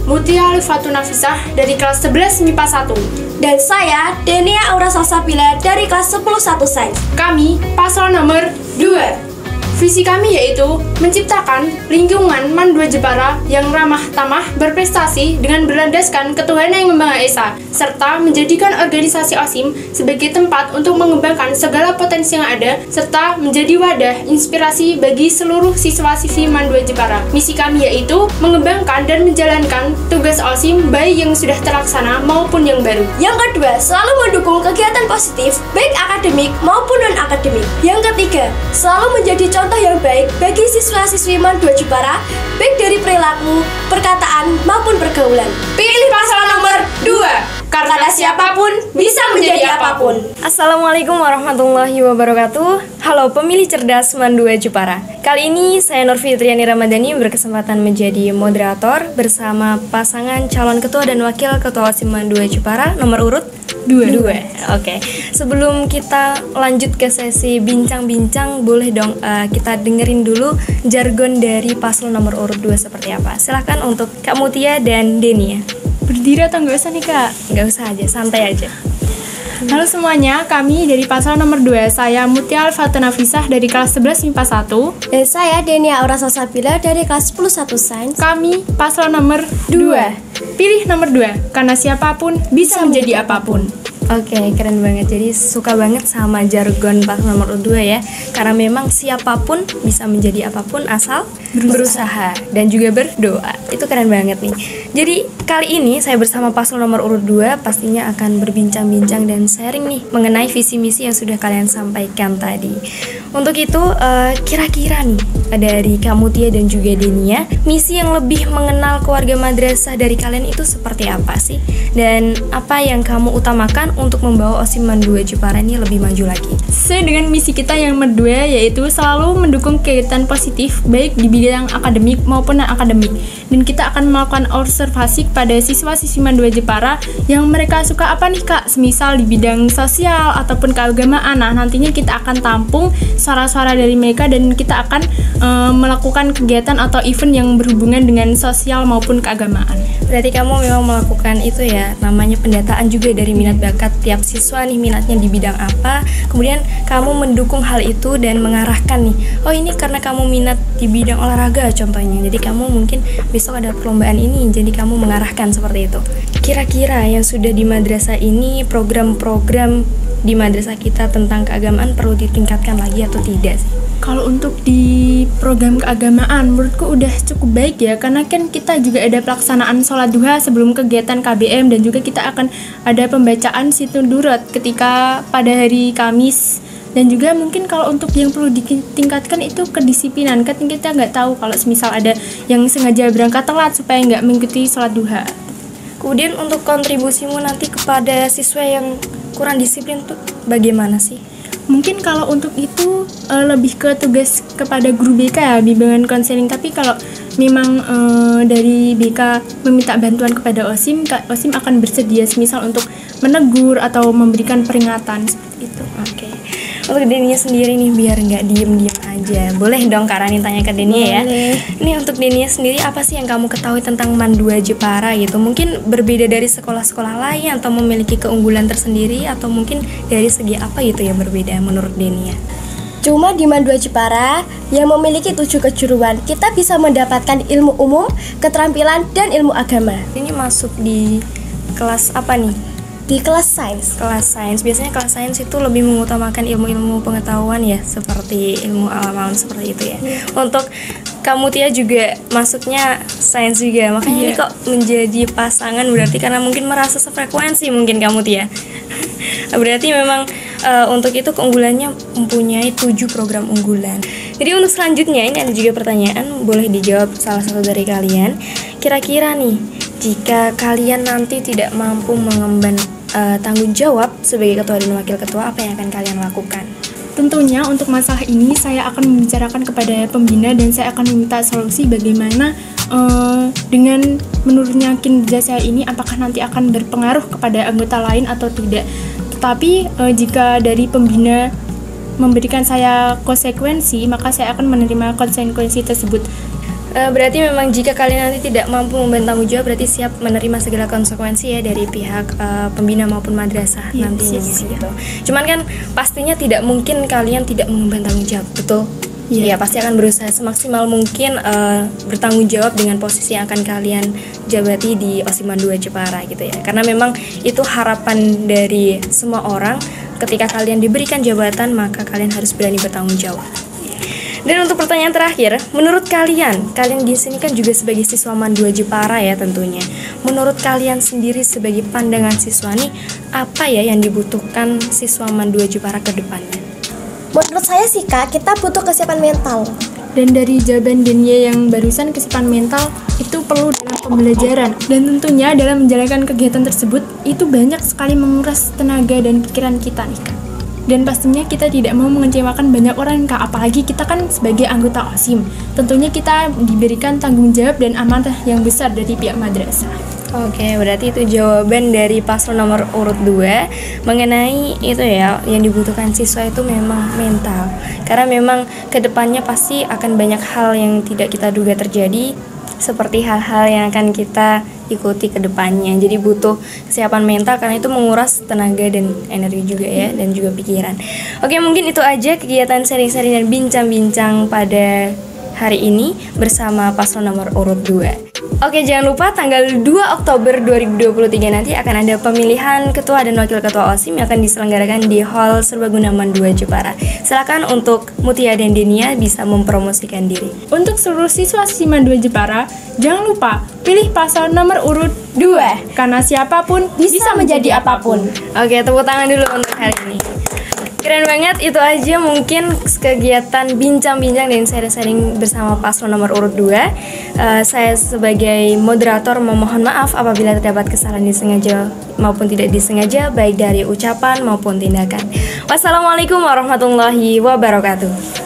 Mutia Alifatun Nafisah dari kelas 11 MIPA 1. Dan saya, Denia Aura Salsabila dari kelas 10 1 Sains. Kami paslon nomor 2. Visi kami yaitu menciptakan lingkungan MAN 2 Jepara yang ramah tamah, berprestasi dengan berlandaskan ketuhanan yang Maha Esa, serta menjadikan organisasi OSIM sebagai tempat untuk mengembangkan segala potensi yang ada, serta menjadi wadah inspirasi bagi seluruh siswa-siswi MAN 2 Jepara. Misi kami yaitu mengembangkan dan menjalankan tugas OSIM baik yang sudah terlaksana maupun yang baru. Yang kedua, selalu mendukung kegiatan positif baik akademik maupun non-akademik. Yang ketiga, selalu menjadi contoh yang baik bagi siswa-siswi MAN 2 Jepara baik dari perilaku, perkataan maupun pergaulan. Pilih paslon nomor 2 karena siapapun bisa menjadi apapun. Assalamualaikum warahmatullahi wabarakatuh. Halo pemilih cerdas MAN 2 Jepara. Kali ini saya Nur Fitriani Ramadhani berkesempatan menjadi moderator bersama pasangan calon ketua dan wakil ketua OSIM MAN 2 Jepara nomor urut 2. Oke. Sebelum kita lanjut ke sesi bincang-bincang, boleh dong kita dengerin dulu jargon dari paslon nomor urut 2 seperti apa. Silahkan untuk Kak Mutia dan Denia. Berdiri atau nggak usah nih Kak? Nggak usah aja, santai aja. Halo semuanya, kami dari paslon nomor 2. Saya Mutia Alifatun Nafisah dari kelas 11 MIPA 1. Dan saya Denia Aura Salsabila dari kelas 10 1 Sains. Kami paslon nomor 2. Pilih nomor 2 karena siapapun bisa menjadi apapun. Oke, keren banget. Jadi suka banget sama jargon paslon nomor 2 ya. Karena memang siapapun bisa menjadi apapun asal berusaha dan juga berdoa. Itu keren banget nih. Jadi kali ini saya bersama paslon nomor urut 2 pastinya akan berbincang-bincang dan sharing nih mengenai visi misi yang sudah kalian sampaikan tadi. Untuk itu kira-kira nih dari Kak Mutia dan juga Denia, misi yang lebih mengenal keluarga madrasah dari kalian itu seperti apa sih? Dan apa yang kamu utamakan untuk membawa OSIM MAN 2 Jepara ini lebih maju lagi? Sesuai dengan misi kita yang nomor 2 yaitu selalu mendukung kegiatan positif baik di bidang akademik maupun non-akademik. Dan kita akan melakukan observasi kepada siswa-siswi MAN 2 Jepara yang mereka suka apa nih Kak? Semisal di bidang sosial ataupun keagamaan. Nah, nantinya kita akan tampung suara-suara dari mereka dan kita akan melakukan kegiatan atau event yang berhubungan dengan sosial maupun keagamaan. Berarti kamu memang melakukan itu ya, namanya pendataan juga dari minat bakat tiap siswa nih, minatnya di bidang apa, kemudian kamu mendukung hal itu dan mengarahkan nih, oh ini karena kamu minat di bidang olahraga contohnya, jadi kamu mungkin besok ada perlombaan ini, jadi kamu mengarahkan seperti itu. Kira-kira yang sudah di madrasah ini, program-program di madrasah kita tentang keagamaan perlu ditingkatkan lagi atau tidak sih? Kalau untuk di program keagamaan menurutku udah cukup baik ya, karena kan kita juga ada pelaksanaan sholat duha sebelum kegiatan KBM dan juga kita akan ada pembacaan situn durat ketika pada hari Kamis. Dan juga mungkin kalau untuk yang perlu ditingkatkan itu kedisiplinan, kan kita nggak tahu kalau semisal ada yang sengaja berangkat telat supaya nggak mengikuti sholat duha. Kemudian untuk kontribusimu nanti kepada siswa yang kurang disiplin tuh bagaimana sih? Mungkin kalau untuk itu lebih ke tugas kepada guru BK ya, bimbingan konseling. Tapi kalau memang dari BK meminta bantuan kepada OSIM, OSIM akan bersedia semisal untuk menegur atau memberikan peringatan seperti itu. Oke. Untuk Denia sendiri nih biar nggak diem-diem aja, boleh dong Kak Rani tanya ke Denia ya. Ini untuk Denia sendiri apa sih yang kamu ketahui tentang MAN 2 Jepara gitu? Mungkin berbeda dari sekolah-sekolah lain atau memiliki keunggulan tersendiri atau mungkin dari segi apa gitu yang berbeda menurut Denia? Cuma di MAN 2 Jepara yang memiliki 7 kejuruan, kita bisa mendapatkan ilmu umum, keterampilan, dan ilmu agama. Ini masuk di kelas apa nih? Di kelas sains. Kelas sains, biasanya kelas sains itu lebih mengutamakan ilmu-ilmu pengetahuan ya, seperti ilmu alam seperti itu ya. Untuk Kak Mutia juga masuknya sains juga, makanya ini kok menjadi pasangan berarti karena mungkin merasa sefrekuensi mungkin Kak Mutia. Berarti memang untuk itu keunggulannya mempunyai 7 program unggulan. Jadi untuk selanjutnya ini ada juga pertanyaan, boleh dijawab salah satu dari kalian. Kira-kira nih, jika kalian nanti tidak mampu mengemban tanggung jawab sebagai ketua dan wakil ketua, apa yang akan kalian lakukan? Tentunya untuk masalah ini saya akan membicarakan kepada pembina dan saya akan meminta solusi bagaimana dengan menurunnya kinerja saya ini apakah nanti akan berpengaruh kepada anggota lain atau tidak. Tetapi jika dari pembina memberikan saya konsekuensi, maka saya akan menerima konsekuensi tersebut. Berarti memang jika kalian nanti tidak mampu membantu tanggung jawab, berarti siap menerima segala konsekuensi ya dari pihak pembina maupun madrasah nantinya gitu. Cuman kan pastinya tidak mungkin kalian tidak mengemban tanggung jawab, betul? Ya pasti akan berusaha semaksimal mungkin bertanggung jawab dengan posisi yang akan kalian jabati di Osiman 2 Jepara gitu ya. Karena memang itu harapan dari semua orang, ketika kalian diberikan jabatan maka kalian harus berani bertanggung jawab. Dan untuk pertanyaan terakhir, menurut kalian di sini kan juga sebagai siswa MAN 2 Jepara ya tentunya. Menurut kalian sendiri sebagai pandangan siswa nih, apa ya yang dibutuhkan siswa MAN 2 Jepara ke depannya? Menurut saya sih Kak, kita butuh kesiapan mental. Dan dari jawaban Denia yang barusan, kesiapan mental itu perlu dalam pembelajaran. Dan tentunya dalam menjalankan kegiatan tersebut, itu banyak sekali menguras tenaga dan pikiran kita nih Kak. Dan pastinya kita tidak mau mengecewakan banyak orang Kak, apalagi kita kan sebagai anggota OSIM. Tentunya kita diberikan tanggung jawab dan amanah yang besar dari pihak madrasah. Oke, berarti itu jawaban dari paslon nomor urut 2 mengenai itu ya, yang dibutuhkan siswa itu memang mental. Karena memang kedepannya pasti akan banyak hal yang tidak kita duga terjadi, seperti hal-hal yang akan kita ikuti ke depannya. Jadi butuh kesiapan mental karena itu menguras tenaga dan energi juga ya, dan juga pikiran. Oke, mungkin itu aja kegiatan seri-seri dan bincang-bincang pada hari ini bersama paslon nomor urut 2. Oke, jangan lupa tanggal 2 Oktober 2023 nanti akan ada pemilihan ketua dan wakil ketua OSIM yang akan diselenggarakan di Hall Serbaguna MAN 2 Jepara. Silakan untuk Mutia dan Denia bisa mempromosikan diri. Untuk seluruh siswa MAN 2 Jepara, jangan lupa pilih paslon nomor urut 2 karena siapapun bisa menjadi apapun. Oke, tepuk tangan dulu untuk hari ini. Keren banget, itu aja mungkin kegiatan bincang-bincang dan sharing-sharing bersama paslon nomor urut 2. Saya sebagai moderator memohon maaf apabila terdapat kesalahan disengaja maupun tidak disengaja, baik dari ucapan maupun tindakan. Wassalamualaikum warahmatullahi wabarakatuh.